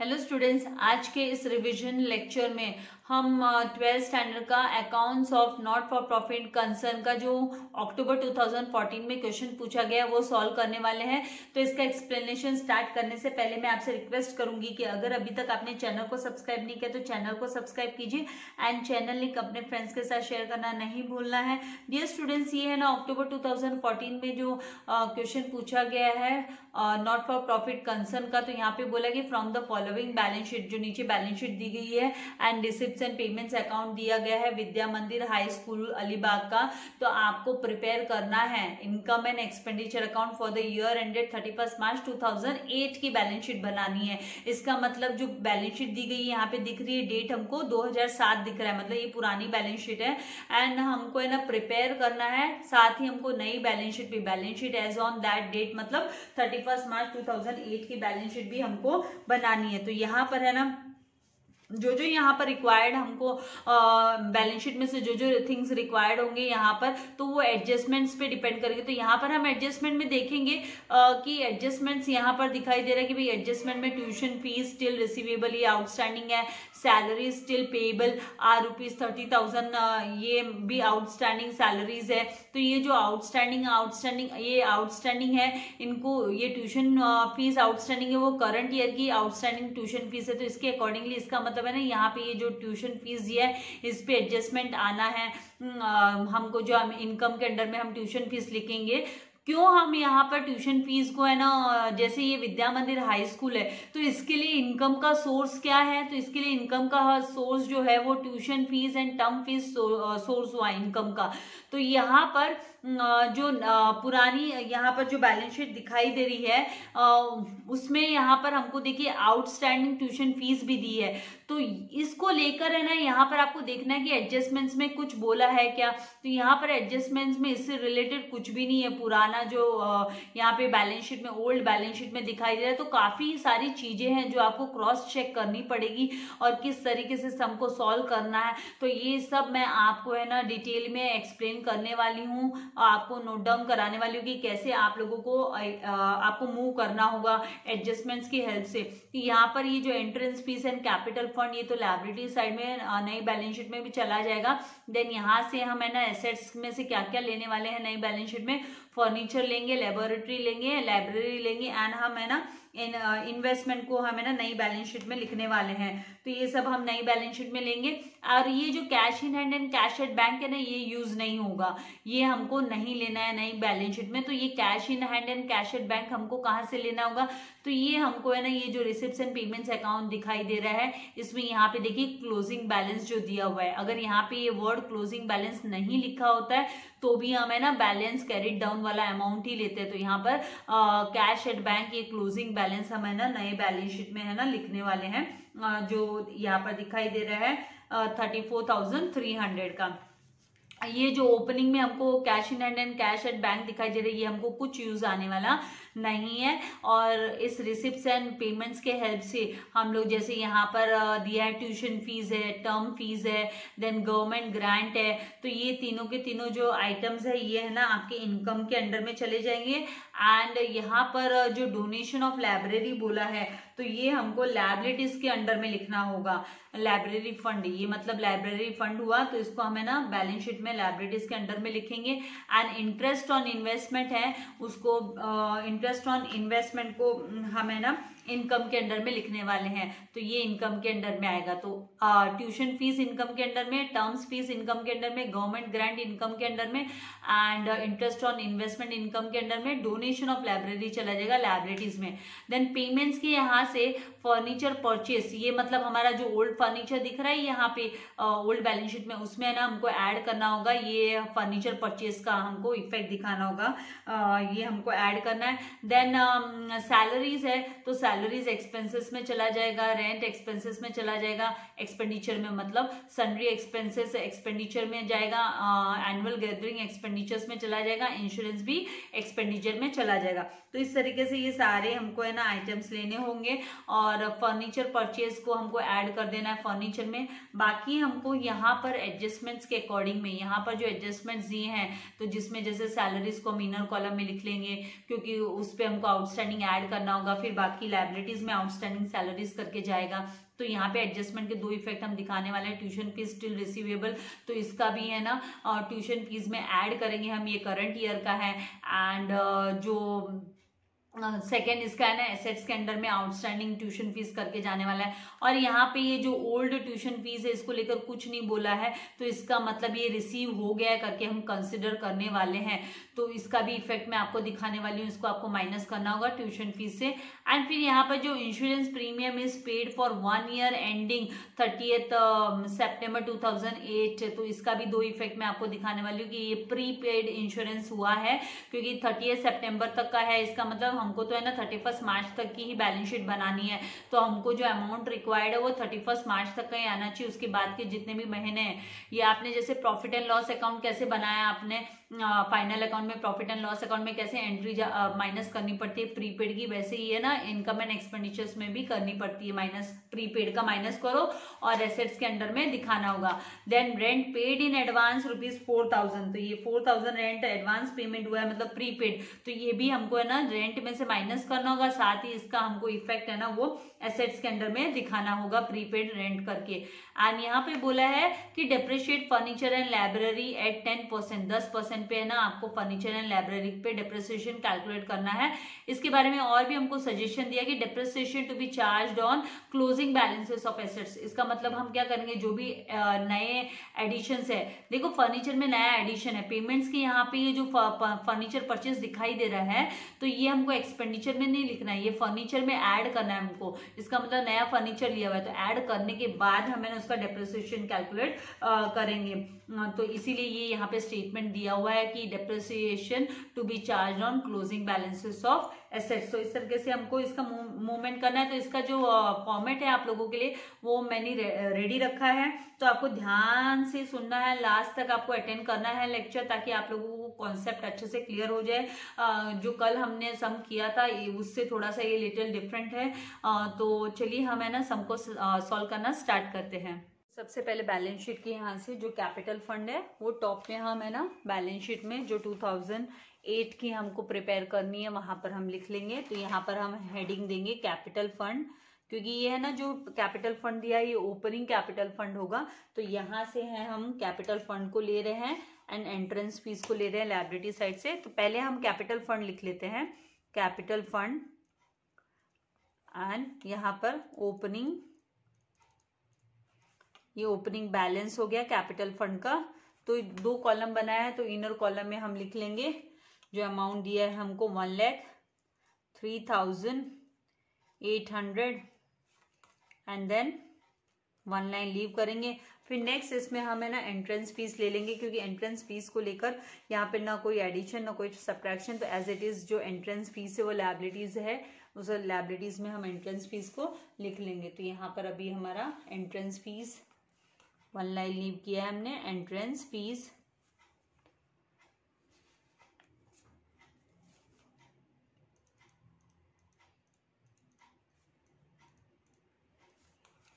Hello students, आज के इस रिवीजन लेक्चर में हम 12th स्टैंडर्ड का accounts of not for profit concern का जो अक्टूबर 2014 में क्वेश्चन पूछा गया वो सॉल्व करने वाले हैं। तो इसका एक्सप्लेनेशन स्टार्ट करने से पहले मैं आपसे रिक्वेस्ट करूंगी कि अगर अभी तक आपने चैनल को सब्सक्राइब नहीं किया तो चैनल को सब्सक्राइब कीजिए एंड चैनल लिंक अपने फ्रेंड्स के साथ शेयर करना नहीं भूलना है। डियर स्टूडेंट्स, ये है ना अक्टूबर 2014 में जो क्वेश्चन पूछा गया है नॉट फॉर प्रॉफिट कंसर्न का। तो यहाँ पे बोला कि from the following balance sheet, जो नीचे बैलेंस शीट दी गई है and receipts and payments account दिया गया है विद्या मंदिर हाई स्कूल अलीबाग का। तो आपको प्रिपेयर करना है income and expenditure account for the year ended 31 मार्च 2008 की बैलेंस शीट बनानी है। इसका मतलब जो बैलेंस शीट दी गई है यहाँ पे दिख रही है डेट हमको 2007 दिख रहा है, मतलब ये पुरानी बैलेंस शीट है एंड हमको है ना प्रिपेयर करना है। साथ ही हमको नई बैलेंस शीट भी, balance sheet as on that date मतलब 31 मार्च 2008 की बैलेंस शीट भी हमको बनानी है। तो यहाँ पर है ना जो जो यहाँ पर रिक्वायर्ड हमको बैलेंस शीट में से जो जो थिंग्स रिक्वायर्ड होंगे यहाँ पर, तो वो एडजस्टमेंट्स पे डिपेंड करेंगे। तो यहाँ पर हम एडजस्टमेंट में देखेंगे कि एडजस्टमेंट्स यहाँ पर दिखाई दे रहा है कि भाई एडजस्टमेंट में ट्यूशन फीस स्टिल रिसीवेबल, ये आउटस्टैंडिंग है। सैलरी स्टिल पेएबल आर ₹30,000, ये भी आउटस्टैंडिंग सैलरीज है। तो ये जो आउटस्टैंडिंग है इनको, ये ट्यूशन फीस आउटस्टैंडिंग है वो करंट ईयर की आउटस्टैंडिंग ट्यूशन फीस है। तो इसके अकॉर्डिंगली इसका मतलब है ना यहाँ पे ये जो ट्यूशन फीस दिया है इस पे एडजस्टमेंट आना है। हमको जो हम इनकम के अंडर में हम ट्यूशन फीस लिखेंगे, क्यों हम यहाँ पर ट्यूशन फीस को है ना, जैसे ये विद्या मंदिर हाई स्कूल है तो इसके लिए इनकम का सोर्स क्या है, तो इसके लिए इनकम का सोर्स जो है वो tuition fees and term fees source हुआ इनकम का। तो यहाँ पर जो पुरानी यहाँ पर जो बैलेंस शीट दिखाई दे रही है उसमें यहाँ पर हमको देखिए आउटस्टैंडिंग ट्यूशन फीस भी दी है। तो इसको लेकर है ना यहाँ पर आपको देखना है कि एडजस्टमेंट्स में कुछ बोला है क्या। तो यहाँ पर एडजस्टमेंट्स में इससे रिलेटेड कुछ भी नहीं है। पुराना जो यहाँ पे बैलेंस शीट में, ओल्ड बैलेंस शीट में दिखाई दे रहा है, तो काफी सारी चीजें हैं जो आपको क्रॉस चेक करनी पड़ेगी और किस तरीके से सम को सॉल्व करना है। तो ये सब मैं आपको है ना डिटेल में एक्सप्लेन करने वाली हूँ, आपको नोट डाउन कराने वाली हूँ कि कैसे आप लोगों को आपको मूव करना होगा एडजस्टमेंट्स की हेल्प से। यहाँ पर ये जो entrance fees and capital fund, ये तो लायबिलिटी साइड में नई बैलेंस शीट में भी चला जाएगा। देन यहाँ से हम है ना एसेट्स में से क्या क्या लेने वाले हैं नई बैलेंस शीट में, फर्नीचर लेंगे, लेबोरेटरी लेंगे, लाइब्रेरी लेंगे एंड हम है ना इन्वेस्टमेंट को हम है ना नई बैलेंस शीट में लिखने वाले हैं। तो ये सब हम नई बैलेंस शीट में लेंगे। और ये जो cash in hand and cash at bank है ना, ये यूज नहीं होगा, ये हमको नहीं लेना है नई बैलेंस शीट में। तो ये cash in hand and cash at bank हमको कहाँ से लेना होगा, तो ये हमको है ना ये जो रिसिप्ट्स एंड पेमेंट्स अकाउंट दिखाई दे रहा है इसमें यहाँ पे देखिए क्लोजिंग बैलेंस जो दिया हुआ है, अगर यहाँ पे ये वर्ड क्लोजिंग बैलेंस नहीं लिखा होता है तो भी हम है ना बैलेंस कैरिड डाउन वाला अमाउंट ही लेते हैं। तो यहाँ पर कैश एट बैंक, ये क्लोजिंग बैलेंस हम है ना नए बैलेंस शीट में है ना लिखने वाले हैं। जो यहाँ पर दिखाई दे रहा है 34,300 का। ये जो ओपनिंग में हमको cash in hand and cash at bank दिखाई दे रही है, ये हमको कुछ यूज आने वाला नहीं है। और इस रिसिप्ट्स एंड पेमेंट्स के हेल्प से हम लोग, जैसे यहाँ पर दिया है ट्यूशन फीस है, टर्म फीस है, देन गवर्नमेंट ग्रांट है, तो ये तीनों के तीनों जो आइटम्स है ये है ना आपके इनकम के अंडर में चले जाएंगे। एंड यहाँ पर जो डोनेशन ऑफ लाइब्रेरी बोला है तो ये हमको लायबिलिटीज के अंडर में लिखना होगा। लाइब्रेरी फंड, ये मतलब लाइब्रेरी फंड हुआ तो इसको हम है ना बैलेंस शीट में लाइब्रेरीज के अंडर में लिखेंगे। एंड इंटरेस्ट ऑन इन्वेस्टमेंट है, उसको इंटरेस्ट ऑन इन्वेस्टमेंट को हम है ना इनकम के अंडर में लिखने वाले हैं। तो ये इनकम के अंडर में आएगा। तो ट्यूशन फीस इनकम के अंडर में, टर्म्स फीस इनकम के अंडर में, गवर्नमेंट ग्रांट इनकम के अंडर में and interest on investment income के अंडर में, डोनेशन ऑफ लाइब्रेरी चला जाएगा लाइब्रेरीज में। देन पेमेंट्स के यहाँ से फर्नीचर परचेस, ये मतलब हमारा जो ओल्ड फर्नीचर दिख रहा है यहाँ पे ओल्ड बैलेंस शीट में, उसमें है ना हमको ऐड करना होगा ये फर्नीचर परचेस का हमको इफेक्ट दिखाना होगा, ये हमको ऐड करना है। देन सैलरीज है तो सैलरीज एक्सपेंसेस में चला जाएगा, रेंट एक्सपेंसेस में चला जाएगा, एक्सपेंडिचर में मतलब सन्ड्री एक्सपेंसेस एक्सपेंडिचर में जाएगा, एनुअल गैदरिंग एक्सपेंडिचर्स में चला जाएगा, इंश्योरेंस भी एक्सपेंडिचर में में चला जाएगा। तो इस तरीके से ये सारे हमको है ना आइटम्स लेने होंगे और फर्नीचर परचेज को हमको ऐड कर देना है फर्नीचर में। बाकी हमको यहाँ पर एडजस्टमेंट्स के अकॉर्डिंग में यहाँ पर जो एडजस्टमेंट्स दिए हैं तो जिसमें जैसे सैलरीज को हम इनर कॉलम में लिख लेंगे क्योंकि उस पर हमको आउटस्टैंडिंग ऐड करना होगा, फिर बाकी लायबिलिटीज में आउटस्टैंडिंग सैलरीज करके जाएगा। तो यहाँ पे एडजस्टमेंट के 2 इफेक्ट हम दिखाने वाले हैं। ट्यूशन फीस स्टिल रिसीवेबल, तो इसका भी है ना ट्यूशन फीस में ऐड करेंगे हम, ये करंट ईयर का है। एंड जो सेकेंड इसका है ना एसेट्स के अंडर में आउटस्टैंडिंग ट्यूशन फीस करके जाने वाला है। और यहाँ पे ये जो ओल्ड ट्यूशन फीस है इसको लेकर कुछ नहीं बोला है, तो इसका मतलब ये रिसीव हो गया है करके हम कंसिडर करने वाले हैं। तो इसका भी इफेक्ट मैं आपको दिखाने वाली हूँ, इसको आपको माइनस करना होगा ट्यूशन फीस से। एंड फिर यहाँ पर जो insurance premium is paid for 1 year ending 30th September 2008, तो इसका भी 2 इफेक्ट मैं आपको दिखाने वाली हूँ कि ये प्रीपेड इंश्योरेंस हुआ है क्योंकि 30th September तक का है। इसका मतलब हमको तो है ना 31 मार्च तक की ही बैलेंस शीट बनानी है, तो हमको जो अमाउंट रिक्वायर्ड है वो 31 मार्च तक का ही आना चाहिए। उसके बाद के जितने भी महीने हैं, ये आपने जैसे प्रॉफिट एंड लॉस अकाउंट कैसे बनाया, आपने फाइनल अकाउंट में प्रॉफिट एंड लॉस अकाउंट में कैसे एंट्री माइनस करनी पड़ती है प्रीपेड की, वैसे ही है ना इनकम एंड एक्सपेंडिचर्स में भी करनी पड़ती है माइनस, प्रीपेड का माइनस करो और एसेट्स के अंडर में दिखाना होगा। Then rent paid in advance ₹4000, तो ये 4000 रेंट एडवांस पेमेंट हुआ है मतलब प्रीपेड, तो ये भी हमको है ना रेंट में से माइनस करना होगा। साथ ही इसका हमको इफेक्ट है ना वो एसेट्स के अंडर में दिखाना होगा प्रीपेड रेंट करके। एंड यहाँ पे बोला है कि depreciate furniture and library at 10%, 10% पे है ना आपको फर्नीचर एंड लाइब्रेरी पे डेप्रिसिएशन कैलकुलेट करना है। इसके बारे में और भी हमको सजेशन दिया कि depreciation to be charged on closing balances of assets. इसका मतलब हम क्या करेंगे, जो भी नए एडिशंस है, देखो फर्नीचर में नया एडिशन है, पेमेंट्स के यहाँ पे ये जो फर्नीचर परचेस दिखाई दे रहा है तो ये हमको एक्सपेंडिचर में नहीं लिखना है, ये फर्नीचर में ऐड करना है हमको। इसका मतलब नया फर्नीचर लिया हुआ है तो ऐड करने के बाद हमें उसका डेप्रिसिएशन कैलकुलेट करेंगे। तो इसीलिए ये यहाँ पे स्टेटमेंट दिया हुआ है कि depreciation to be charge on closing balances of assets. तो इस तरीके से हमको इसका मूवमेंट करना है। तो इसका जो फॉर्मेट है आप लोगों के लिए वो मैंने रेडी रखा है, तो आपको ध्यान से सुनना है, लास्ट तक आपको अटेंड करना है लेक्चर, ताकि आप लोगों को कॉन्सेप्ट अच्छे से क्लियर हो जाए। जो कल हमने सम किया था उससे थोड़ा सा ये लिटिल डिफरेंट है। तो चलिए हम है ना सम को सॉल्व करना स्टार्ट करते हैं। सबसे पहले बैलेंस शीट के यहाँ से जो कैपिटल फंड है वो टॉप में हम है ना बैलेंस शीट में जो 2008 की हमको प्रिपेयर करनी है वहां पर हम लिख लेंगे। तो यहाँ पर हम हेडिंग देंगे कैपिटल फंड, क्योंकि ये है ना जो कैपिटल फंड दिया है ये ओपनिंग कैपिटल फंड होगा। तो यहाँ से है हम कैपिटल फंड को ले रहे हैं एंड एंट्रेंस फीस को ले रहे हैं लायबिलिटी साइड से। तो पहले हम कैपिटल फंड लिख लेते हैं, कैपिटल फंड एंड यहाँ पर ओपनिंग, ये ओपनिंग बैलेंस हो गया कैपिटल फंड का। तो 2 कॉलम बनाया है, तो इनर कॉलम में हम लिख लेंगे जो अमाउंट दिया है हमको 1,03,800 एंड देन 1 लाइन लीव करेंगे। फिर नेक्स्ट इसमें हम है ना एंट्रेंस फीस ले लेंगे, क्योंकि एंट्रेंस फीस को लेकर यहाँ पे ना कोई एडिशन ना कोई सब्ट्रैक्शन, तो एज इट इज जो एंट्रेंस फीस है वो लायबिलिटीज है, उस लायबिलिटीज में हम एंट्रेंस फीस को लिख लेंगे। तो यहाँ पर अभी हमारा एंट्रेंस फीस 1 लाइन लीव किया है हमने, entrance fees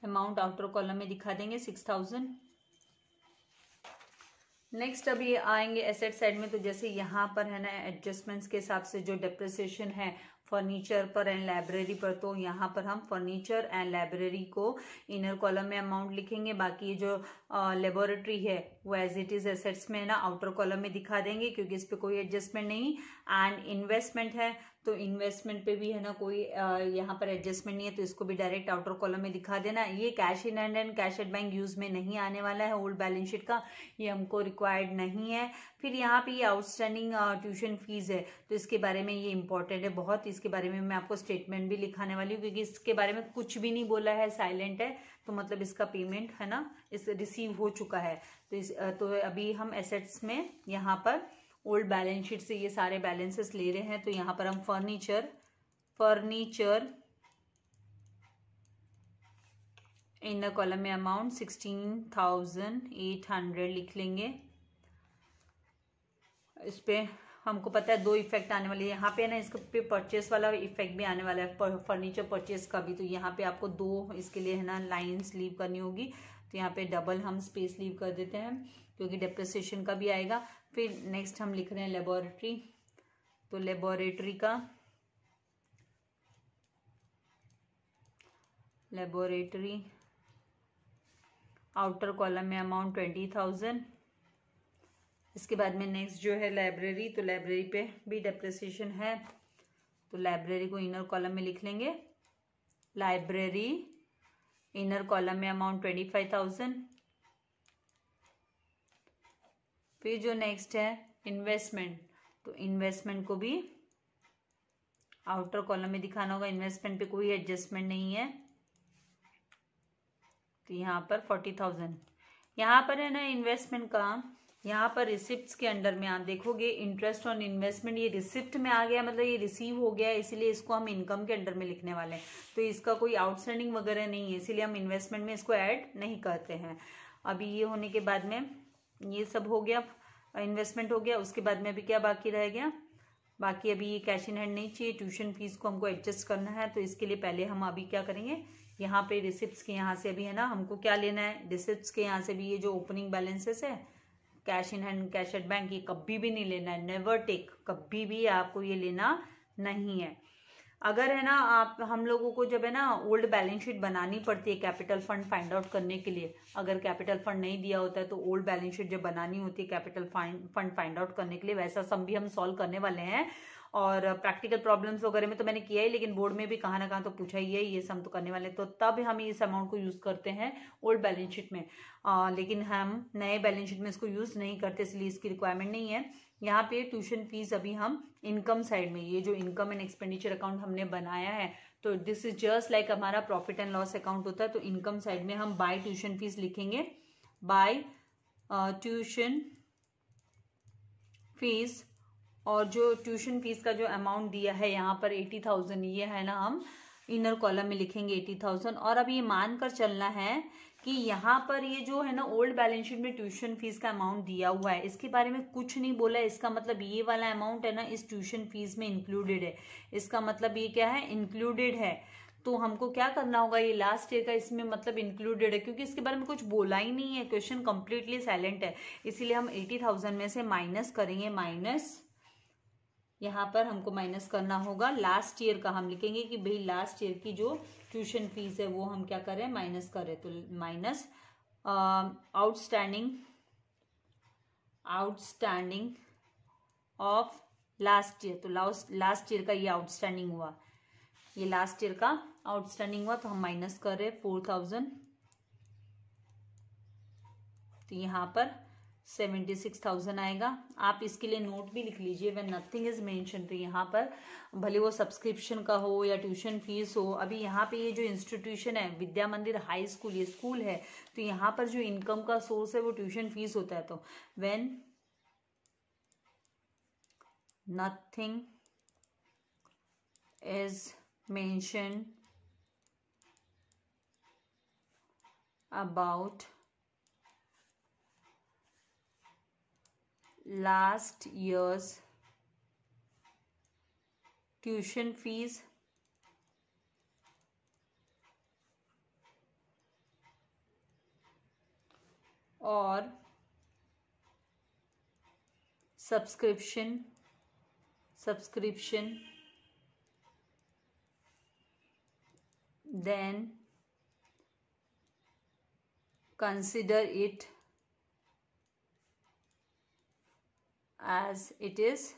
amount outer column में दिखा देंगे 6000। नेक्स्ट अभी आएंगे एसेट साइड में, तो जैसे यहाँ पर है ना एडजस्टमेंट्स के हिसाब से जो डेप्रिसिएशन है फर्नीचर पर एंड लाइब्रेरी पर, तो यहाँ पर हम फर्नीचर एंड लाइब्रेरी को इनर कॉलम में अमाउंट लिखेंगे। बाकी ये जो लेबोरेटरी है वो एज इट इज एसेट्स में ना आउटर कॉलम में दिखा देंगे, क्योंकि इस पे कोई एडजस्टमेंट नहीं। एंड इन्वेस्टमेंट है तो इन्वेस्टमेंट पे भी है ना कोई यहाँ पर एडजस्टमेंट नहीं है, तो इसको भी डायरेक्ट आउटर कॉलम में दिखा देना। ये cash in hand and cash at bank use में नहीं आने वाला है ओल्ड बैलेंस शीट का, ये हमको रिक्वायर्ड नहीं है। फिर यहाँ पे ये आउटस्टैंडिंग ट्यूशन फीस है, तो इसके बारे में ये इंपॉर्टेंट है बहुत, इसके बारे में मैं आपको स्टेटमेंट भी लिखाने वाली हूँ, क्योंकि इसके बारे में कुछ भी नहीं बोला है, साइलेंट है, तो मतलब इसका पेमेंट है ना इस रिसीव हो चुका है। तो अभी हम एसेट्स में यहाँ पर ओल्ड बैलेंस शीट से ये सारे बैलेंसेस ले रहे हैं। तो यहाँ पर हम फर्नीचर इनर कॉलम में अमाउंट 16,800 लिख लेंगे। इस पे हमको पता है 2 इफेक्ट आने वाले हैं यहाँ पे ना, इसके पे परचेस वाला इफेक्ट भी आने वाला है, फर्नीचर परचेस का भी। तो यहाँ पे आपको 2 इसके लिए है ना लाइन्स लीव करनी होगी। तो यहाँ पे डबल हम स्पेस लीव कर देते हैं क्योंकि डेप्रिसिएशन का भी आएगा। फिर नेक्स्ट हम लिख रहे हैं लेबोरेटरी। तो लेबोरेटरी आउटर कॉलम में अमाउंट 20,000। इसके बाद में नेक्स्ट जो है लाइब्रेरी, तो लाइब्रेरी पे भी डेप्रिसिएशन है, तो लाइब्रेरी को इनर कॉलम में लिख लेंगे। लाइब्रेरी इनर कॉलम में अमाउंट 25,000। फिर जो नेक्स्ट है इन्वेस्टमेंट, तो इन्वेस्टमेंट को भी आउटर कॉलम में दिखाना होगा। इन्वेस्टमेंट पे कोई एडजस्टमेंट नहीं है, तो यहाँ पर 40,000। यहाँ पर है ना इन्वेस्टमेंट का, यहाँ पर रिसिप्ट्स के अंडर में आप देखोगे इंटरेस्ट ऑन इन्वेस्टमेंट, ये रिसिप्ट में आ गया, मतलब ये रिसीव हो गया, इसीलिए इसको हम इनकम के अंडर में लिखने वाले हैं। तो इसका कोई आउटस्टैंडिंग वगैरह नहीं है, इसीलिए हम इन्वेस्टमेंट में इसको ऐड नहीं करते हैं। अभी ये होने के बाद में ये सब हो गया, इन्वेस्टमेंट हो गया। उसके बाद में अभी क्या बाकी रह गया, बाकी अभी ये कैश इन हैंड नहीं चाहिए, ट्यूशन फीस को हमको एडजस्ट करना है। तो इसके लिए पहले हम अभी क्या करेंगे, यहाँ पे रिसिप्ट्स के यहाँ से अभी है ना हमको क्या लेना है, रिसिप्ट्स के यहाँ से भी ये जो ओपनिंग बैलेंसेस है, cash in hand, cash at bank, ये कभी भी नहीं लेना है, नेवर टेक, कभी भी आपको ये लेना नहीं है। अगर है ना आप हम लोगों को जब है ना ओल्ड बैलेंस शीट बनानी पड़ती है कैपिटल फंड फाइंड आउट करने के लिए, अगर कैपिटल फंड नहीं दिया होता है तो ओल्ड बैलेंस शीट जब बनानी होती है कैपिटल फंड फाइंड आउट करने के लिए, वैसा सम भी हम सॉल्व करने वाले हैं। और प्रैक्टिकल प्रॉब्लम्स वगैरह में तो मैंने किया ही, लेकिन बोर्ड में भी कहाँ ना कहाँ तो पूछा ही है, ये सम तो करने वाले, तो तब हम इस अमाउंट को यूज करते हैं ओल्ड बैलेंस शीट में। लेकिन हम नए बैलेंस शीट में इसको यूज नहीं करते, इसलिए इसकी रिक्वायरमेंट नहीं है। यहाँ पे ट्यूशन फीस अभी हम इनकम साइड में, ये जो इनकम एंड एक्सपेंडिचर अकाउंट हमने बनाया है, तो दिस इज जस्ट लाइक हमारा प्रॉफिट एंड लॉस अकाउंट होता है। तो इनकम साइड में हम बाय ट्यूशन फीस लिखेंगे, बाय ट्यूशन फीस। और जो ट्यूशन फीस का जो अमाउंट दिया है यहाँ पर 80,000, ये है ना हम इनर कॉलम में लिखेंगे 80,000। और अब ये मानकर चलना है कि यहाँ पर ये जो है ना ओल्ड बैलेंस शीट में ट्यूशन फीस का अमाउंट दिया हुआ है, इसके बारे में कुछ नहीं बोला है, इसका मतलब ये वाला अमाउंट है ना इस ट्यूशन फीस में इंक्लूडेड है। इसका मतलब ये क्या है, इंक्लूडेड है। तो हमको क्या करना होगा, ये लास्ट ईयर का इसमें मतलब इंक्लूडेड है, क्योंकि इसके बारे में कुछ बोला ही नहीं है, क्वेश्चन कंप्लीटली साइलेंट है। इसीलिए हम 80,000 में से माइनस करेंगे, माइनस यहाँ पर हमको माइनस करना होगा लास्ट ईयर का। हम लिखेंगे कि भाई लास्ट ईयर की जो ट्यूशन फीस है वो हम क्या करें, माइनस करें। तो minus outstanding of last year. तो लास्ट ईयर का ये आउटस्टैंडिंग हुआ, ये लास्ट ईयर का आउटस्टैंडिंग हुआ, तो हम माइनस कर रहे 4,000। तो यहाँ पर 76,000 आएगा। आप इसके लिए नोट भी लिख लीजिए, व्हेन नथिंग इज मेंशन। तो यहाँ पर भले वो सब्सक्रिप्शन का हो या ट्यूशन फीस हो, अभी यहाँ पे ये जो इंस्टीट्यूशन है विद्या मंदिर हाई स्कूल, ये स्कूल है, तो यहाँ पर जो इनकम का सोर्स है वो ट्यूशन फीस होता है। तो when nothing is mention about last year's tuition fees or subscription, then consider it as it is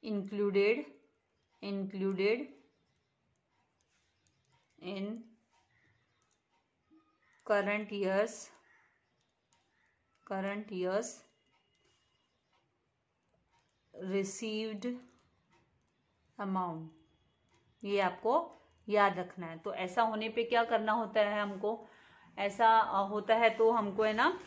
included in current year's received amount। ये आपको याद रखना है। तो ऐसा होने पे क्या करना होता है, हमको ऐसा होता है तो हमको है ना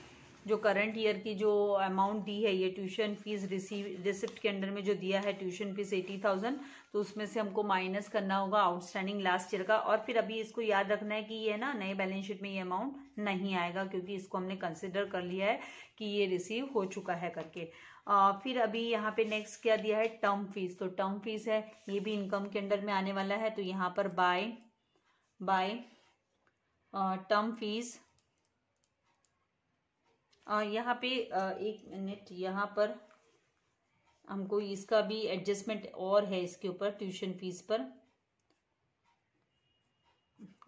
जो करंट ईयर की जो अमाउंट दी है, ये ट्यूशन फीस रिसिप्ट के अंडर में जो दिया है ट्यूशन फीस 80,000, तो उसमें से हमको माइनस करना होगा आउटस्टैंडिंग लास्ट ईयर का। और फिर अभी इसको याद रखना है कि ये ना नए बैलेंस शीट में ये अमाउंट नहीं आएगा, क्योंकि इसको हमने कंसिडर कर लिया है कि ये रिसीव हो चुका है करके। फिर अभी यहाँ पे नेक्स्ट क्या दिया है, टर्म फीस। तो टर्म फीस है, ये भी इनकम के अंडर में आने वाला है। तो यहाँ पर बाय टर्म फीस, यहाँ पे एक मिनट, यहाँ पर हमको इसका भी एडजस्टमेंट और है इसके ऊपर, ट्यूशन फीस पर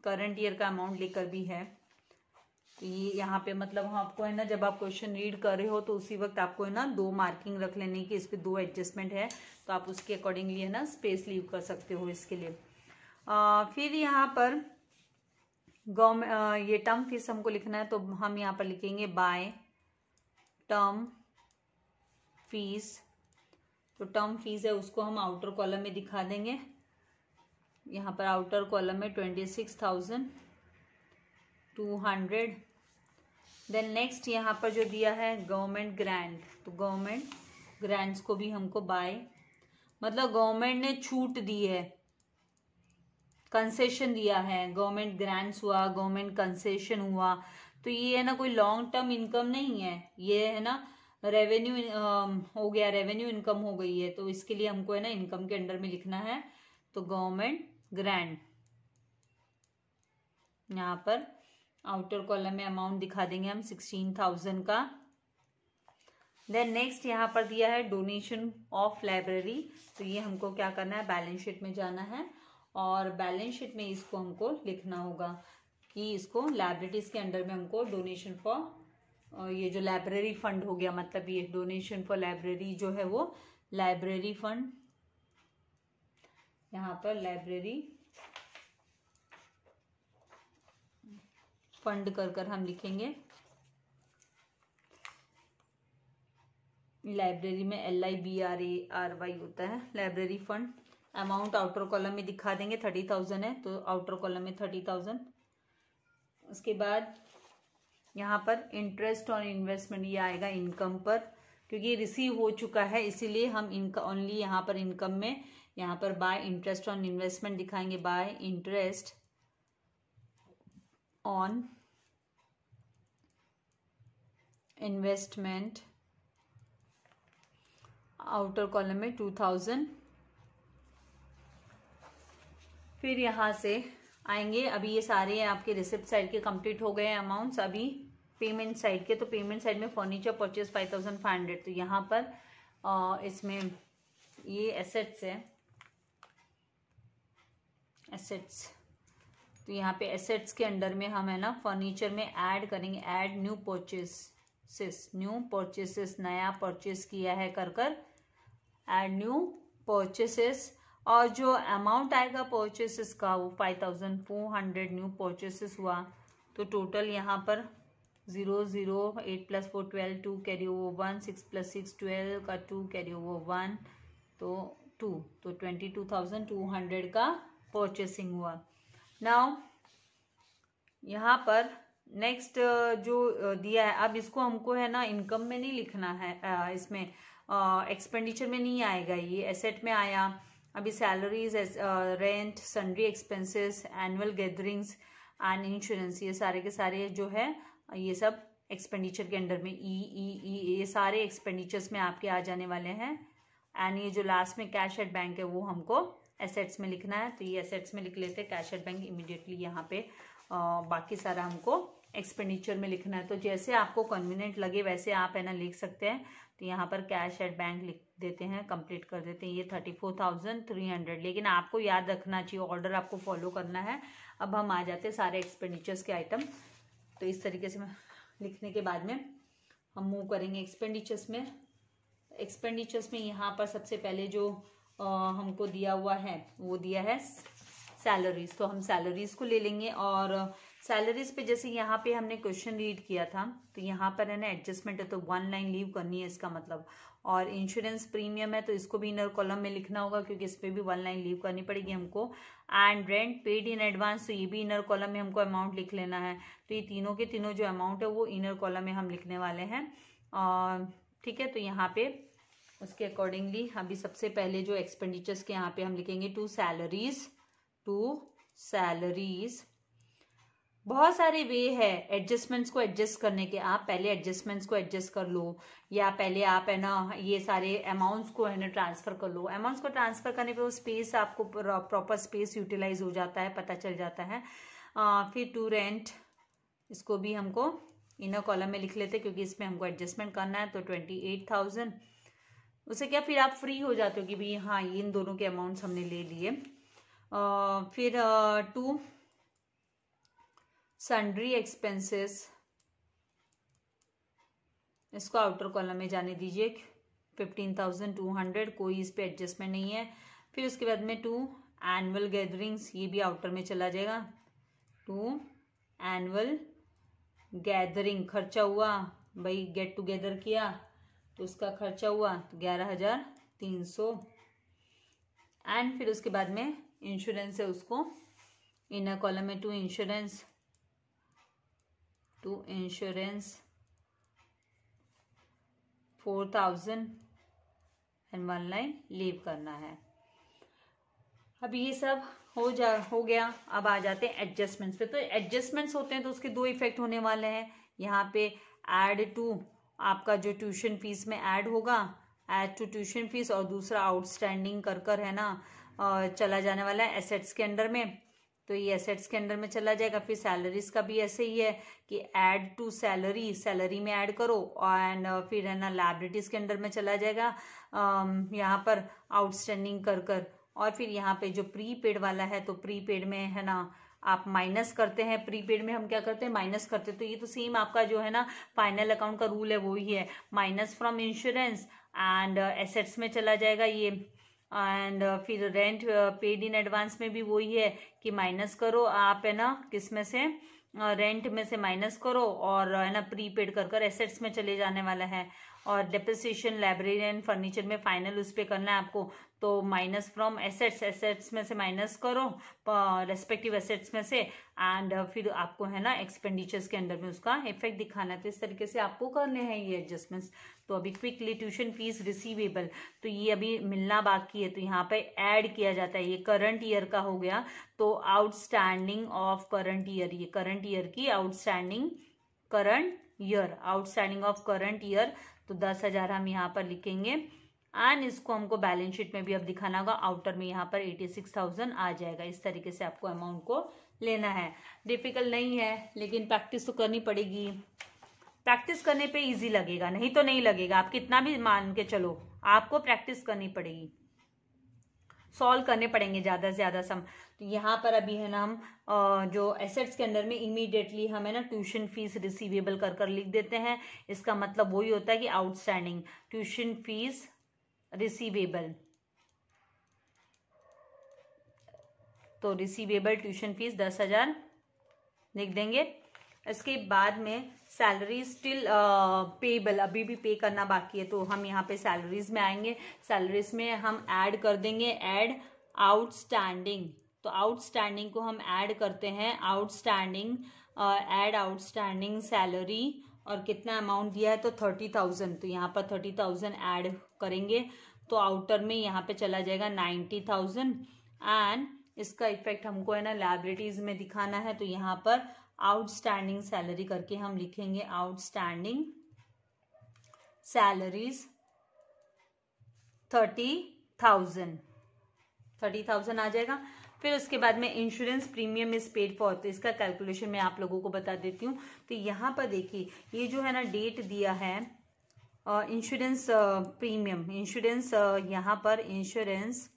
करंट ईयर का अमाउंट लेकर भी है। तो ये यहाँ पे मतलब आपको है ना, जब आप क्वेश्चन रीड कर रहे हो तो उसी वक्त आपको है ना 2 मार्किंग रख लेने की, इस पे 2 एडजस्टमेंट है, तो आप उसके अकॉर्डिंगली है ना स्पेस लीव कर सकते हो इसके लिए। फिर यहाँ पर ये टर्म फीस हमको लिखना है, तो हम यहाँ पर लिखेंगे बाय टर्म फीस। तो टर्म फीस है उसको हम आउटर कॉलम में दिखा देंगे। यहाँ पर आउटर कॉलम में 26,200। देन नेक्स्ट यहाँ पर जो दिया है गवर्नमेंट ग्रांट, तो गवर्नमेंट ग्रांट्स को भी हमको बाय, मतलब गवर्नमेंट ने छूट दी है, कंसेशन दिया है, गवर्नमेंट ग्रांट्स हुआ, गवर्नमेंट कंसेशन हुआ। तो ये है ना कोई लॉन्ग टर्म इनकम नहीं है, ये है ना रेवेन्यू हो गया, रेवेन्यू इनकम हो गई है। तो इसके लिए हमको है ना इनकम के अंडर में लिखना है। तो गवर्नमेंट ग्रांट, यहाँ पर आउटर कॉलम में अमाउंट दिखा देंगे हम 16,000 का। देन नेक्स्ट यहाँ पर दिया है डोनेशन ऑफ लाइब्रेरी। तो ये हमको क्या करना है, बैलेंस शीट में जाना है और बैलेंस शीट में इसको हमको लिखना होगा कि इसको लाइब्रेरीज के अंडर में हमको डोनेशन फॉर, ये जो लाइब्रेरी फंड हो गया, मतलब ये डोनेशन फॉर लाइब्रेरी जो है वो लाइब्रेरी फंड, यहाँ पर लाइब्रेरी फंड कर हम लिखेंगे। लाइब्रेरी में LIBRARY होता है, library fund. Amount outer column में दिखा देंगे, 30,000 है तो आउटर कॉलम में 30,000। उसके बाद यहाँ पर इंटरेस्ट ऑन इन्वेस्टमेंट, ये आएगा इनकम पर, क्योंकि ये रिसीव हो चुका है इसीलिए हम इनका ओनली यहाँ पर इनकम में, यहाँ पर बाय इंटरेस्ट ऑन इन्वेस्टमेंट दिखाएंगे, bye interest on investment, outer column में 2,000। फिर यहाँ से आएंगे, अभी ये सारे आपके रिसिप्ट साइड के कंप्लीट हो गए अमाउंट्स। अभी पेमेंट साइड के, तो पेमेंट साइड में फर्नीचर परचेज 5,500। तो यहाँ पर इसमें ये एसेट्स है, एसेट्स। तो यहाँ पे एसेट्स के अंडर में हम है ना फर्नीचर में ऐड करेंगे, add new purchases, new purchases, नया परचेस किया है कर ऐड न्यू परचेसेस। और जो अमाउंट आएगा परचेसेस का वो 5,400 न्यू परचेसेस हुआ। तो टोटल यहाँ पर 0 0 8 + 4 12 2 कैरी ओवर 1 6 + 6 12 का 2 कैरी ओवर 1 तो 2, तो 22,200 का परचेसिंग हुआ। नाउ यहाँ पर नेक्स्ट जो दिया है, अब इसको हमको है ना इनकम में नहीं लिखना है, इसमें एक्सपेंडिचर में नहीं आएगा, ये एसेट में आया। अभी salaries, rent, sundry expenses, annual gatherings and insurance, ये सारे के सारे जो है ये सब एक्सपेंडिचर के अंडर में ये सारे एक्सपेंडिचर्स में आपके आ जाने वाले हैं। एंड ये जो लास्ट में कैश एट बैंक है वो हमको एसेट्स में लिखना है। तो ये एसेट्स में लिख लेते हैं, कैश एट बैंक इमीडिएटली यहाँ पे बाकी सारा हमको एक्सपेंडिचर में लिखना है। तो जैसे आपको कन्वीनियंट लगे वैसे आप है ना लिख सकते हैं। तो यहाँ पर कैश एट बैंक लिख देते हैं, कंप्लीट कर देते हैं। ये 34,300, लेकिन आपको याद रखना चाहिए, ऑर्डर आपको फॉलो करना है। अब हम आ जाते हैं सारे एक्सपेंडिचर्स के आइटम। तो इस तरीके से लिखने के बाद में हम मूव करेंगे एक्सपेंडिचर्स में। एक्सपेंडिचर्स में यहाँ पर सबसे पहले जो हमको दिया हुआ है वो दिया है सैलरीज। तो हम सैलरीज को ले लेंगे और सैलरीज पे जैसे यहाँ पे हमने क्वेश्चन रीड किया था तो यहाँ पर है ना एडजस्टमेंट है तो 1 लाइन लीव करनी है इसका मतलब। और इंश्योरेंस प्रीमियम है तो इसको भी इनर कॉलम में लिखना होगा क्योंकि इस पर भी 1 लाइन लीव करनी पड़ेगी हमको। And rent paid in advance, तो ये भी इनर कॉलम में हमको अमाउंट लिख लेना है। तो ये तीनों के तीनों जो अमाउंट है वो इनर कॉलम में हम लिखने वाले हैं। ठीक है, तो यहाँ पे उसके अकॉर्डिंगली अभी सबसे पहले जो एक्सपेंडिचर्स के यहाँ पे हम लिखेंगे टू सैलरीज बहुत सारे वे है एडजस्टमेंट्स को एडजस्ट करने के। आप पहले एडजस्टमेंट्स को एडजस्ट कर लो, या पहले आप है ना ये सारे अमाउंट्स को है ना ट्रांसफर कर लो। अमाउंट्स को ट्रांसफर करने पे वो स्पेस आपको प्रॉपर स्पेस यूटिलाइज हो जाता है, पता चल जाता है। फिर टू रेंट, इसको भी हमको इनर कॉलम में लिख लेते क्योंकि इसमें हमको एडजस्टमेंट करना है। तो 28,000, उससे क्या फिर आप फ्री हो जाते हो कि भाई हाँ इन दोनों के अमाउंट्स हमने ले लिए। फिर टू सन्ड्री एक्सपेंसेस, इसको आउटर कॉलम में जाने दीजिए 15,200, कोई इस पे एडजस्टमेंट नहीं है। फिर उसके बाद में टू एनुअल गैदरिंग्स, ये भी आउटर में चला जाएगा। टू एनुअल गैदरिंग, खर्चा हुआ भाई गेट टुगेदर किया तो उसका खर्चा हुआ तो 11,300। एंड फिर उसके बाद में इंश्योरेंस है, उसको इनर कॉलम में to insurance 4,000 and 1 line leave करना है। अब ये सब हो गया। अब आ जाते हैं एडजस्टमेंट्स पे। तो एडजस्टमेंट्स होते हैं तो उसके दो इफेक्ट होने वाले हैं। यहाँ पे ऐड टू, आपका जो ट्यूशन फीस में ऐड होगा, ऐड टू ट्यूशन फीस, और दूसरा आउटस्टैंडिंग कर है ना चला जाने वाला है एसेट्स के अंडर में। तो ये एसेट्स के अंडर में चला जाएगा। फिर सैलरीज का भी ऐसे ही है कि ऐड टू सैलरी, सैलरी में ऐड करो, एंड फिर है ना लायबिलिटीज के अंडर में चला जाएगा यहाँ पर आउटस्टैंडिंग कर। और फिर यहाँ पे जो प्रीपेड वाला है, तो प्रीपेड में है ना आप माइनस करते हैं। प्रीपेड में हम क्या करते हैं, माइनस करते हैं। तो ये तो सेम आपका जो है ना फाइनल अकाउंट का रूल है वो ही है, minus from insurance and assets में चला जाएगा ये। एंड फिर रेंट पेड इन एडवांस में भी वही है कि माइनस करो आप है ना किस में से, रेंट में से माइनस करो, और है ना प्रीपेड कर एसेट्स में चले जाने वाला है। और डेप्रिसिएशन लाइब्रेरी एंड फर्नीचर में फाइनल उस पर करना है आपको, तो माइनस फ्रॉम एसेट्स, एसेट्स में से माइनस करो रेस्पेक्टिव एसेट्स में से, एंड फिर आपको है ना एक्सपेंडिचर्स के अंदर में उसका इफेक्ट दिखाना है। तो इस तरीके से आपको करने हैं ये एडजस्टमेंट्स। तो अभी क्विकली ट्यूशन फीस रिसीवेबल, तो ये अभी मिलना बाकी है, तो यहाँ पे ऐड किया जाता है। ये करंट ईयर का हो गया, तो आउटस्टैंडिंग ऑफ करंट ईयर, ये करंट ईयर की outstanding current of current year, तो 10,000 हम यहाँ पर लिखेंगे। एंड इसको हमको बैलेंस शीट में भी अब दिखाना होगा। आउटर में यहाँ पर 86,000 आ जाएगा। इस तरीके से आपको अमाउंट को लेना है। डिफिकल्ट नहीं है, लेकिन प्रैक्टिस तो करनी पड़ेगी। प्रैक्टिस करने पे इजी लगेगा, नहीं तो नहीं लगेगा। आप कितना भी मान के चलो, आपको प्रैक्टिस करनी पड़ेगी, सॉल्व करने पड़ेंगे ज्यादा से ज्यादा सम। तो यहाँ पर अभी है ना हम जो एसेट्स के अंदर में इमीडिएटली हमें ना ट्यूशन फीस रिसीवेबल कर लिख देते हैं। इसका मतलब वही होता है कि आउटस्टैंडिंग ट्यूशन फीस रिसीवेबल, तो रिसीवेबल ट्यूशन फीस 10,000 लिख देंगे। इसके बाद में सैलरी स्टिल पेबल, अभी भी पे करना बाकी है, तो हम यहाँ पे सैलरीज में आएंगे। सैलरीज में हम ऐड कर देंगे ऐड आउटस्टैंडिंग, तो आउटस्टैंडिंग को हम ऐड करते हैं। आउटस्टैंडिंग ऐड आउटस्टैंडिंग सैलरी, और कितना अमाउंट दिया है तो 30,000, तो यहाँ पर 30,000 ऐड करेंगे, तो आउटर में यहाँ पे चला जाएगा 90,000। एंड इसका इफेक्ट हमको है ना लायबिलिटीज में दिखाना है, तो यहाँ पर आउटस्टैंडिंग सैलरी करके हम लिखेंगे आउटस्टैंडिंग सैलरीज 30,000 आ जाएगा। फिर उसके बाद में insurance premium is paid for, तो इसका कैलकुलेशन मैं आप लोगों को बता देती हूँ। तो यहाँ पर देखिए ये जो है ना डेट दिया है इंश्योरेंस प्रीमियम, इंश्योरेंस यहाँ पर इंश्योरेंस,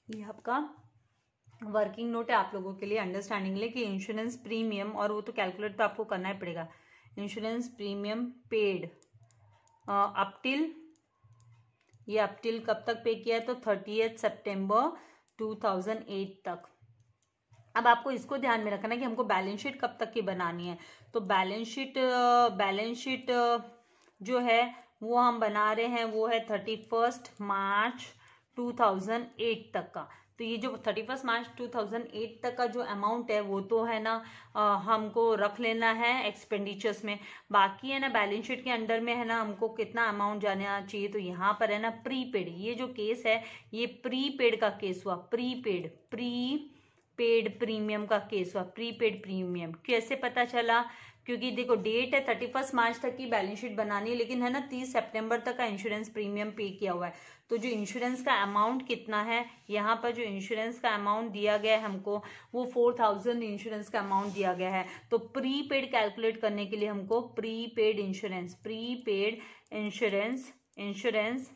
ये आपका वर्किंग नोट है आप लोगों के लिए अंडरस्टैंडिंग लिए कि इंश्योरेंस प्रीमियम, और वो तो कैलकुलेट तो आपको करना ही पड़ेगा। Insurance premium paid up till, ये अप टिल कब तक पे किया है तो 30 सितंबर 2008 तक। अब आपको इसको ध्यान में रखना है कि हमको बैलेंस शीट कब तक की बनानी है। तो बैलेंस शीट जो है वो हम बना रहे हैं, वो है 31 मार्च 2008 तक का। तो ये जो 31 मार्च 2008 तक का जो अमाउंट है वो तो है ना हमको रख लेना है एक्सपेंडिचर्स में। बाकी है ना बैलेंस शीट के अंडर में है ना हमको कितना अमाउंट जाना चाहिए, तो यहाँ पर है ना प्रीपेड, ये जो केस है ये प्रीपेड का केस हुआ। प्रीपेड पेड प्रीमियम का केस हुआ, प्रीपेड प्रीमियम। कैसे पता चला? क्योंकि देखो डेट है 31 मार्च तक की बैलेंस शीट बनानी है, लेकिन है ना 30 सितंबर तक का इंश्योरेंस प्रीमियम पे किया हुआ है। तो जो इंश्योरेंस का अमाउंट कितना है, यहाँ पर जो इंश्योरेंस का अमाउंट दिया गया है हमको, वो 4000 इंश्योरेंस का अमाउंट दिया गया है। तो प्रीपेड कैलकुलेट करने के लिए हमको prepaid insurance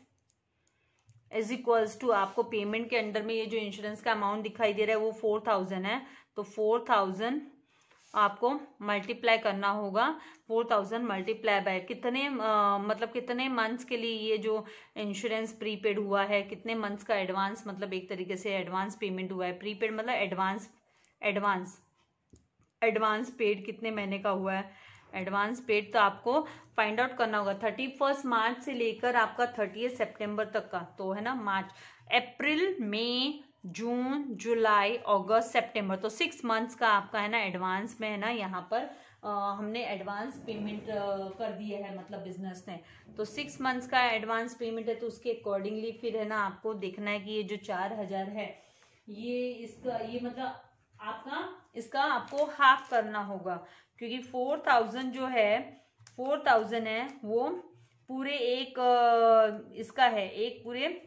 is equals to, आपको पेमेंट के अंडर में ये जो इंश्योरेंस का अमाउंट दिखाई दे रहा है वो 4000 है। तो 4000 आपको मल्टीप्लाई करना होगा, 4000 मल्टीप्लाई बाय कितने मतलब कितने मंथ्स के लिए ये जो इंश्योरेंस प्रीपेड हुआ है, कितने मंथ्स का एडवांस, मतलब एक तरीके से एडवांस पेमेंट हुआ है। प्रीपेड मतलब एडवांस पेड कितने महीने का हुआ है, एडवांस पेड। तो आपको फाइंड आउट करना होगा 31 मार्च से लेकर आपका 30 सितंबर तक का। तो है ना मार्च, अप्रैल, मई, जून, जुलाई, अगस्त, सितंबर, तो 6 मंथ्स का आपका है ना एडवांस में है ना यहाँ पर हमने एडवांस पेमेंट कर दिया है, मतलब बिजनेस ने। तो 6 मंथ्स का एडवांस पेमेंट है, तो उसके अकॉर्डिंगली फिर है ना आपको देखना है कि ये जो 4000 है ये इसका ये मतलब आपका इसका आपको हाफ करना होगा, क्योंकि 4000 जो है 4000 है वो पूरे एक इसका है, एक पूरे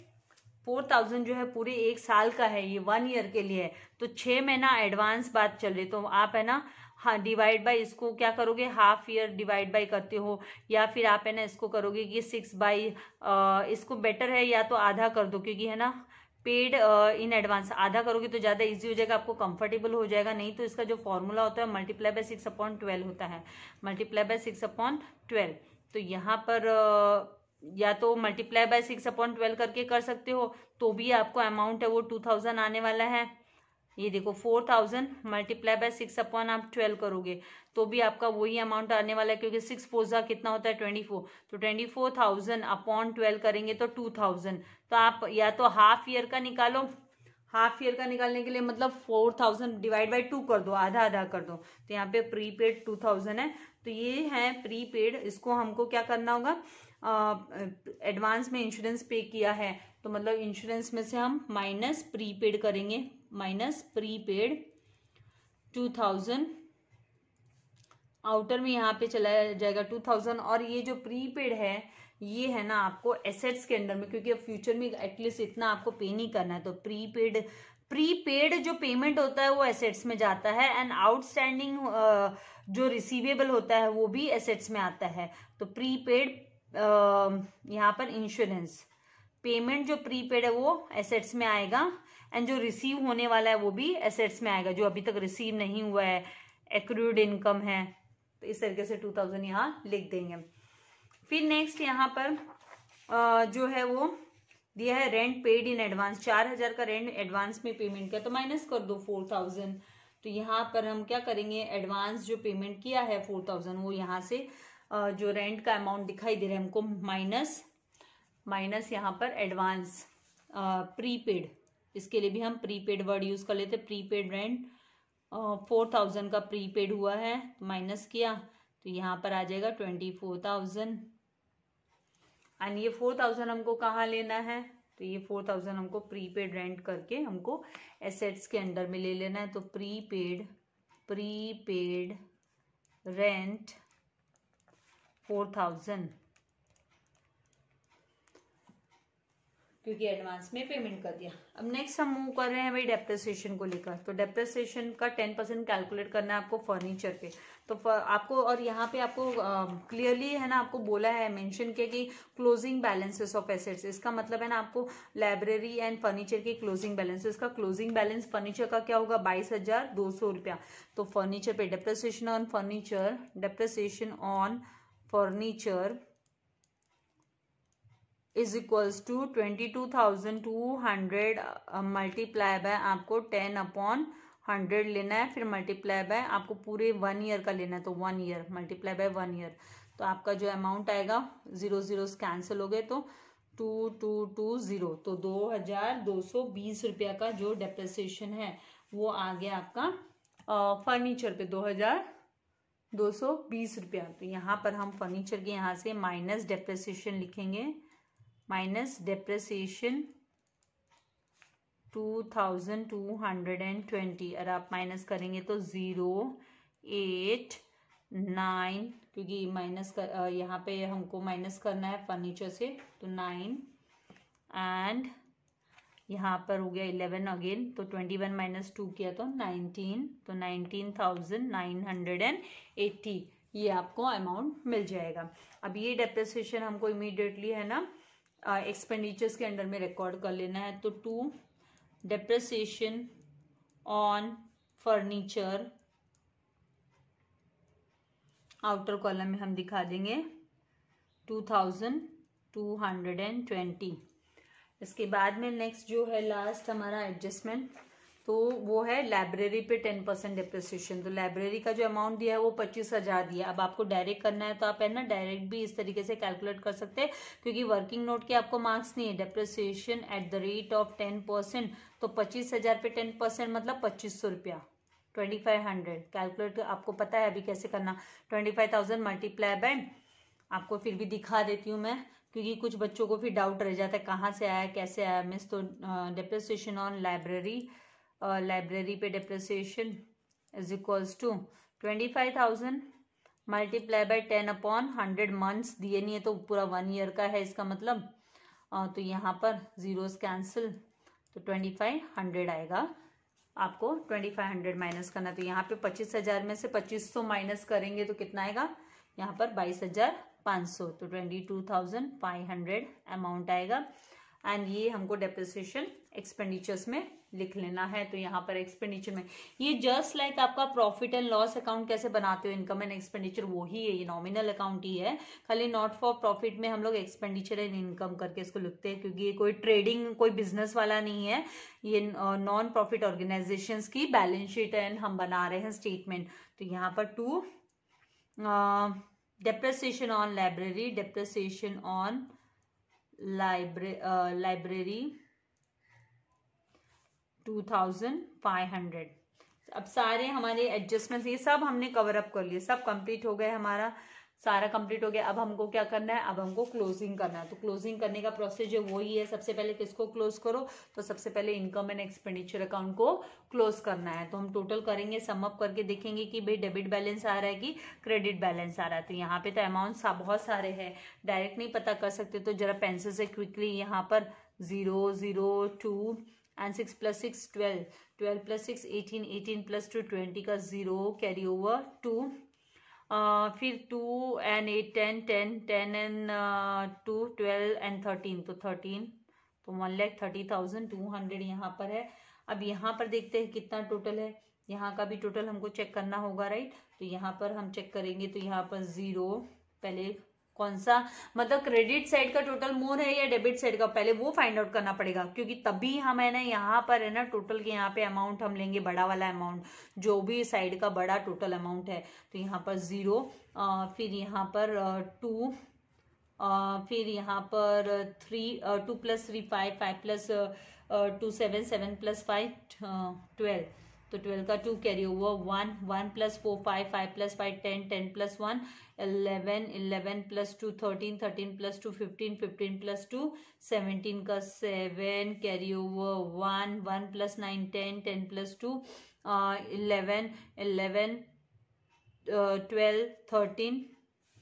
4000 जो है पूरे एक साल का है, ये 1 ईयर के लिए है। तो 6 महीना एडवांस बात चल रही, तो आप है ना हाँ डिवाइड बाय इसको क्या करोगे, हाफ ईयर डिवाइड बाय करते हो, या फिर आप है ना इसको करोगे कि 6 बाई इसको बेटर है या तो आधा कर दो, क्योंकि है ना पेड इन एडवांस आधा करोगे तो ज़्यादा इजी हो जाएगा, आपको कंफर्टेबल हो जाएगा। नहीं तो इसका जो फॉर्मूला होता है मल्टीप्लाई बाय 6/12 होता है, मल्टीप्लाई बाय 6/12। तो यहाँ पर या तो मल्टीप्लाई बाय 6/12 करके कर सकते हो, तो भी आपको अमाउंट है वो 2000 आने वाला है। ये देखो 4000 मल्टीप्लाई बाय 6/12 करोगे तो भी आपका वही अमाउंट आने वाला है, क्योंकि 6 4 कितना होता है 24, तो 24,000/12 करेंगे तो 2000। तो आप या तो हाफ ईयर का निकालो, हाफ ईयर का निकालने के लिए मतलब 4000 डिवाइड बाय 2 कर दो, आधा आधा कर दो। तो यहाँ पे प्रीपेड 2000 है, तो ये है प्रीपेड। इसको हमको क्या करना होगा, एडवांस में इंश्योरेंस पे किया है, तो मतलब इंश्योरेंस में से हम माइनस प्रीपेड करेंगे, माइनस प्रीपेड 2000, आउटर में यहाँ पे चला जाएगा 2000। और ये जो प्रीपेड है ये है ना आपको एसेट्स के अंडर में, क्योंकि अब फ्यूचर में एटलीस्ट इतना आपको पे नहीं करना है। तो प्रीपेड जो पेमेंट होता है वो एसेट्स में जाता है, एंड आउटस्टैंडिंग जो रिसीवेबल होता है वो भी एसेट्स में आता है। तो प्रीपेड यहाँ पर इंश्योरेंस पेमेंट जो प्रीपेड है वो एसेट्स में आएगा, एंड जो रिसीव होने वाला है वो भी एसेट्स में आएगा, जो अभी तक रिसीव नहीं हुआ है, एक्रूड इनकम है। तो इस तरीके से 2000 यहाँ लिख देंगे। फिर नेक्स्ट यहाँ पर जो है वो दिया है रेंट पेड इन एडवांस, 4000 का रेंट एडवांस में पेमेंट किया, तो माइनस कर दो 4000। तो यहाँ पर हम क्या करेंगे, एडवांस जो पेमेंट किया है 4000 वो यहाँ से जो रेंट का अमाउंट दिखाई दे रहा है हमको माइनस यहाँ पर एडवांस प्रीपेड, इसके लिए भी हम प्रीपेड वर्ड यूज कर लेते, प्रीपेड रेंट 4000 का प्रीपेड हुआ है, माइनस किया तो यहाँ पर आ जाएगा 24,000। एंड ये 4000 हमको कहाँ लेना है, तो ये 4000 हमको प्रीपेड रेंट करके हमको एसेट्स के अंडर में ले लेना है। तो प्रीपेड रेंट 4000, क्योंकि एडवांस में पेमेंट कर दिया। अब नेक्स्ट हम मूव कर रहे हैं भाई डेप्रिसिएशन को लेकर। तो डेप्रिसिएशन का 10% कैलकुलेट करना है आपको फर्नीचर पे। तो आपको और यहाँ पे आपको क्लियरली है ना आपको बोला है, मेंशन किया कि क्लोजिंग बैलेंसेस ऑफ एसेट्स, इसका मतलब है ना आपको लाइब्रेरी एंड फर्नीचर की क्लोजिंग बैलेंस, इसका क्लोजिंग बैलेंस फर्नीचर का क्या होगा 22,200 रुपया। तो फर्नीचर पे depreciation on furniture is equals to 22,200 multiply by आपको 10/100 लेना है, फिर मल्टीप्लाई बाय आपको पूरे 1 ईयर का लेना है, तो 1 ईयर मल्टीप्लाई बाय 1 ईयर। तो आपका जो अमाउंट आएगा 0 0 कैंसिल हो गए तो 2220, तो 2220 रुपया का जो डेप्रिसिएशन है वो आ गया आपका फर्नीचर पे 2220 रुपया। तो यहाँ पर हम फर्नीचर के यहाँ से माइनस डेप्रिसिएशन लिखेंगे, माइनस डेप्रिसिएशन 2220, और आप माइनस करेंगे तो 089, क्योंकि माइनस कर यहाँ पे हमको माइनस करना है फर्नीचर से, तो 9, एंड यहाँ पर हो गया 11 अगेन, तो 21 माइनस 2 किया तो 19, तो 19,980 ये आपको अमाउंट मिल जाएगा। अब ये डेप्रिसिएशन हमको इमीडिएटली है ना एक्सपेंडिचर्स के अंडर में रिकॉर्ड कर लेना है। तो 2 depreciation on furniture, outer column में हम दिखा देंगे 2220। इसके बाद में नेक्स्ट जो है लास्ट हमारा एडजस्टमेंट, तो वो है लाइब्रेरी पे 10% डिप्रिसिएशन। तो लाइब्रेरी का जो अमाउंट दिया है वो 25,000 दिया। अब आपको डायरेक्ट करना है तो आप है ना डायरेक्ट भी इस तरीके से कैलकुलेट कर सकते हैं, क्योंकि वर्किंग नोट के आपको मार्क्स नहीं है। Depreciation at the rate of 10%, तो 25,000 पे 10% मतलब 2,500 रुपया, 2500। कैलकुलेट आपको पता है अभी कैसे करना, 25,000 मल्टीप्लाई बाय, आपको फिर भी दिखा देती हूँ मैं, क्योंकि कुछ बच्चों को फिर डाउट रह जाता है कहाँ से आया कैसे आया मिस। तो डिप्रिसिएशन ऑन लाइब्रेरी, लाइब्रेरी पे depreciation is equals to 25,000 multiply by 10/100 months दिए नहीं है तो पूरा 1 ईयर का है इसका मतलब। तो यहाँ पर जीरोस कैंसिल, तो 2500 आएगा। आपको 2500 माइनस करना, तो यहाँ पे 25,000 में से 2500 माइनस करेंगे तो कितना आएगा, यहाँ पर 22,500, तो 22,500 अमाउंट आएगा। एंड ये हमको डेप्रिसिएशन एक्सपेंडिचर्स में लिख लेना है। तो यहाँ पर एक्सपेंडिचर में ये जस्ट लाइक आपका प्रॉफिट एंड लॉस अकाउंट कैसे बनाते हो, इनकम एंड एक्सपेंडिचर वो ही है, ये नॉमिनल अकाउंट ही है, खाली नॉट फॉर प्रॉफिट में हम लोग एक्सपेंडिचर एंड इनकम करके इसको लिखते हैं, क्योंकि ये कोई ट्रेडिंग कोई बिजनेस वाला नहीं है, ये नॉन प्रॉफिट ऑर्गेनाइजेशंस की बैलेंस शीट एंड हम बना रहे हैं स्टेटमेंट। तो यहाँ पर 2 depreciation on library, depreciation on library 2,500। अब सारे हमारे एडजस्टमेंट्स ये सब हमने कवर अप कर लिए, सब कंप्लीट हो गए, हमारा सारा कंप्लीट हो गया। अब हमको क्या करना है, अब हमको क्लोजिंग करना है। तो क्लोजिंग करने का प्रोसेस जो वही है, सबसे पहले किसको क्लोज करो, तो सबसे पहले इनकम एंड एक्सपेंडिचर अकाउंट को क्लोज करना है। तो हम टोटल करेंगे, सम अप करके देखेंगे कि भाई डेबिट बैलेंस आ रहा है कि क्रेडिट बैलेंस आ रहा है। तो यहाँ पे तो अमाउंट बहुत सारे हैं, डायरेक्ट नहीं पता कर सकते, तो जरा पेंसिल से क्विकली यहाँ पर 0, 0, 2 एंड 6 + 6 12, 12 + 6 18, 18 + 2 20 का 0 कैरी ओवर 2, फिर 2 and 8 10, 10 10 and 2 12 and 13, तो 13, तो 1,30,200 यहाँ पर है। अब यहाँ पर देखते हैं कितना टोटल है, यहाँ का भी टोटल हमको चेक करना होगा, राइट। तो यहाँ पर हम चेक करेंगे, तो यहाँ पर 0, पहले कौन सा मतलब क्रेडिट साइड का टोटल मोर है या डेबिट साइड का, पहले वो फाइंड आउट करना पड़ेगा, क्योंकि तभी हम है ना यहाँ पर है ना टोटल के यहाँ पे अमाउंट हम लेंगे, बड़ा वाला अमाउंट, जो भी साइड का बड़ा टोटल अमाउंट है। तो यहाँ पर 0, फिर यहाँ पर 2, फिर यहाँ पर 3, 2 + 3 5, 5 + 2 7, 7 + 5 12, तो 12 का 2 कैरी ओवर 1, 1 + 4 5, 5 + 5 10, 10 + 1 11, 11 + 2 13, 13 + 2 15, 15 + 2 17 का 7 कैरी ओवर 1, 1 + 9 10, 10 + 2 11, 11 12 13,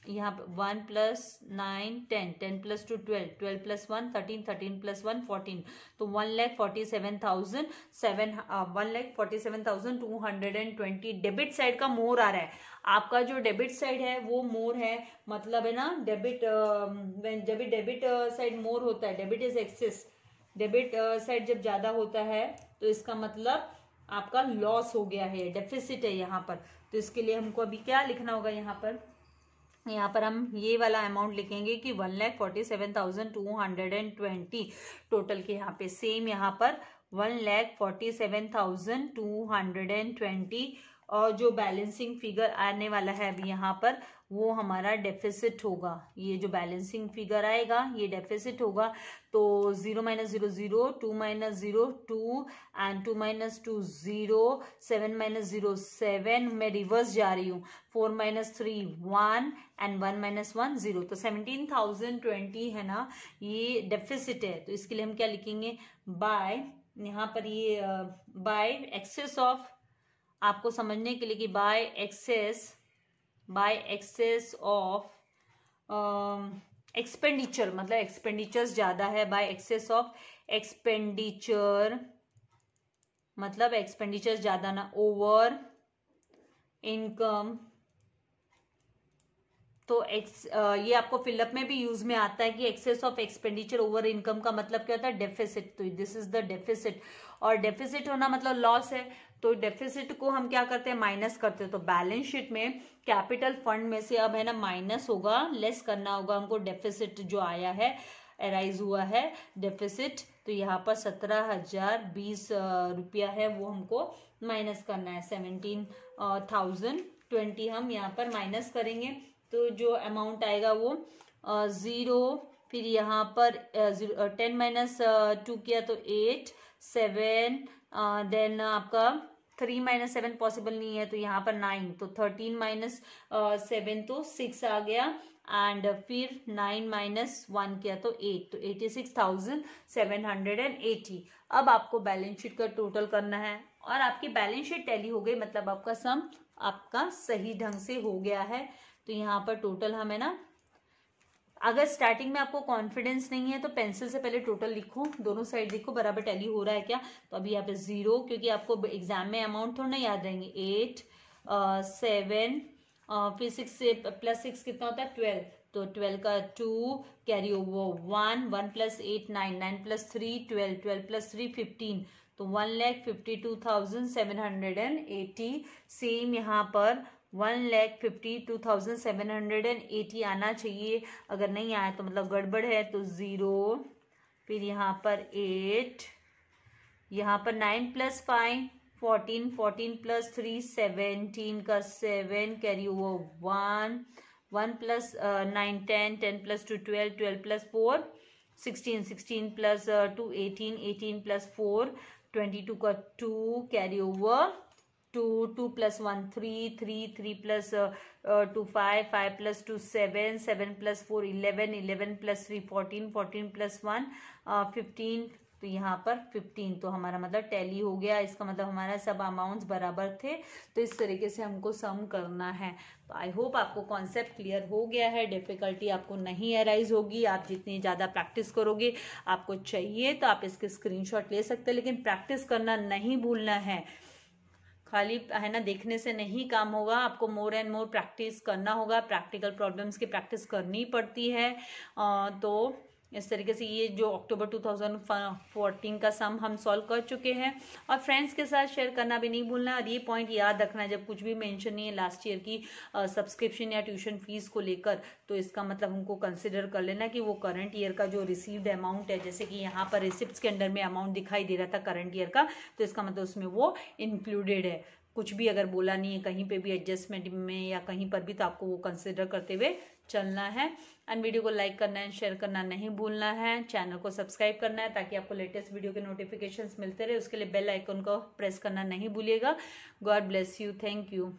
यहाँ पर 1 + 9 10, 10 + 2 12, 12 + 1 13, 13 + 1 14, तो 1,47,220 डेबिट साइड का मोर आ रहा है। आपका जो डेबिट साइड है वो मोर है, मतलब है ना डेबिट, जब डेबिट साइड मोर होता है, debit is excess, debit side जब ज्यादा होता है तो इसका मतलब आपका लॉस हो गया है, डेफिसिट है यहाँ पर। तो इसके लिए हमको अभी क्या लिखना होगा, यहाँ पर हम ये वाला अमाउंट लिखेंगे कि 1,47,220 टोटल के यहाँ पे, सेम यहाँ पर 1,47,220, और जो बैलेंसिंग फिगर आने वाला है अभी यहाँ पर वो हमारा डेफिसिट होगा। ये जो बैलेंसिंग फिगर आएगा ये डेफिसिट होगा। तो 0 - 0 0, 2 - 0 2 एंड 2 - 2 0, 7 - 0 7, मैं रिवर्स जा रही हूँ, 4 - 3 1 एंड 1 - 1 0, तो 17,020 है ना, ये डेफिसिट है। तो इसके लिए हम क्या लिखेंगे, बाय यहाँ पर ये बाय एक्सेस ऑफ, आपको समझने के लिए कि बाय एक्सेस ऑफ एक्सपेंडिचर, मतलब एक्सपेंडिचर्स ज्यादा है। बाय एक्सेस ऑफ एक्सपेंडिचर मतलब एक्सपेंडिचर ज्यादा ना, ओवर इनकम। तो ये आपको फिलअप में भी यूज में आता है कि excess of expenditure over income का मतलब क्या होता है, डेफिसिट। तो दिस इज द डेफिसिट, और डेफिसिट होना मतलब लॉस है। तो डेफिसिट को हम क्या करते हैं, माइनस करते हैं। तो बैलेंस शीट में कैपिटल फंड में से अब है ना माइनस होगा, लेस करना होगा हमको डेफिसिट जो आया है, अराइज हुआ है डेफिसिट। तो यहाँ पर 17,020 रुपया है, वो हमको माइनस करना है। 17,020 हम यहाँ पर माइनस करेंगे, तो जो अमाउंट आएगा वो 0। फिर यहाँ पर 10 माइनस 2 किया तो 8, 7, देन आपका 3 माइनस 7 पॉसिबल नहीं है, तो यहाँ पर 9, तो 13 माइनस 7 तो 6 आ गया, एंड फिर 9 माइनस 1 किया तो 8, तो 86,780। अब आपको बैलेंस शीट का टोटल करना है, और आपकी बैलेंस शीट टैली हो गई, मतलब आपका सम आपका सही ढंग से हो गया है। तो यहाँ पर टोटल हमें ना, अगर स्टार्टिंग में आपको कॉन्फिडेंस नहीं है तो पेंसिल से पहले टोटल लिखो, दोनों साइड देखो बराबर टैली हो रहा है क्या। तो अभी यहाँ पे 0, क्योंकि आपको एग्जाम में अमाउंट थोड़ा ना याद रहेंगे। 8, 7, फिर 6 से प्लस 6 कितना होता है, 12। तो 12 का 2, carry over 1, 1 plus 8 9, 9 plus 3 12, 12 plus 3 15। तो 1,52,780। सेम यहाँ पर 1,52,780 आना चाहिए। अगर नहीं आया तो मतलब गड़बड़ है, तो 0, फिर यहाँ पर 8, यहाँ पर 9 प्लस 5 14, 14 प्लस 3 17 का 7, carry over 1, 1 plus 9 10, 10 plus 2 12, 12 plus 4 16, 16 plus 2 18, 18 plus 4 22 का 2, carry over 2, 2 plus 1 3, 3, 3 plus 2 5, 5 plus 2 7, 7 plus 4 11, 11 plus 3 14, 14 plus 1 15। तो यहाँ पर 15, तो हमारा मतलब टैली हो गया। इसका मतलब हमारा सब अमाउंट्स बराबर थे। तो इस तरीके से हमको सम करना है। तो आई होप आपको कॉन्सेप्ट क्लियर हो गया है, डिफिकल्टी आपको नहीं अराइज होगी। आप जितनी ज़्यादा प्रैक्टिस करोगे, आपको चाहिए तो आप इसके स्क्रीनशॉट ले सकते हैं, लेकिन प्रैक्टिस करना नहीं भूलना है। खाली है ना देखने से नहीं काम होगा, आपको मोर एंड मोर प्रैक्टिस करना होगा। प्रैक्टिकल प्रॉब्लम्स की प्रैक्टिस करनी पड़ती है। तो इस तरीके से ये जो अक्टूबर 2014 का सम हम सॉल्व कर चुके हैं, और फ्रेंड्स के साथ शेयर करना भी नहीं भूलना। और ये पॉइंट याद रखना है, जब कुछ भी मेंशन नहीं है लास्ट ईयर की सब्सक्रिप्शन या ट्यूशन फीस को लेकर, तो इसका मतलब हमको कंसिडर कर लेना कि वो करंट ईयर का जो रिसीव्ड अमाउंट है, जैसे कि यहाँ पर रिसिप्ट्स के अंडर में अमाउंट दिखाई दे रहा था करंट ईयर का, तो इसका मतलब उसमें वो इंक्लूडेड है। कुछ भी अगर बोला नहीं है कहीं पे भी एडजस्टमेंट में या कहीं पर भी, तो आपको वो कंसिडर करते हुए चलना है। एंड वीडियो को लाइक करना है, शेयर करना नहीं भूलना है। चैनल को सब्सक्राइब करना है ताकि आपको लेटेस्ट वीडियो के नोटिफिकेशंस मिलते रहे। उसके लिए बेल आइकन को प्रेस करना नहीं भूलिएगा। God bless you, thank you.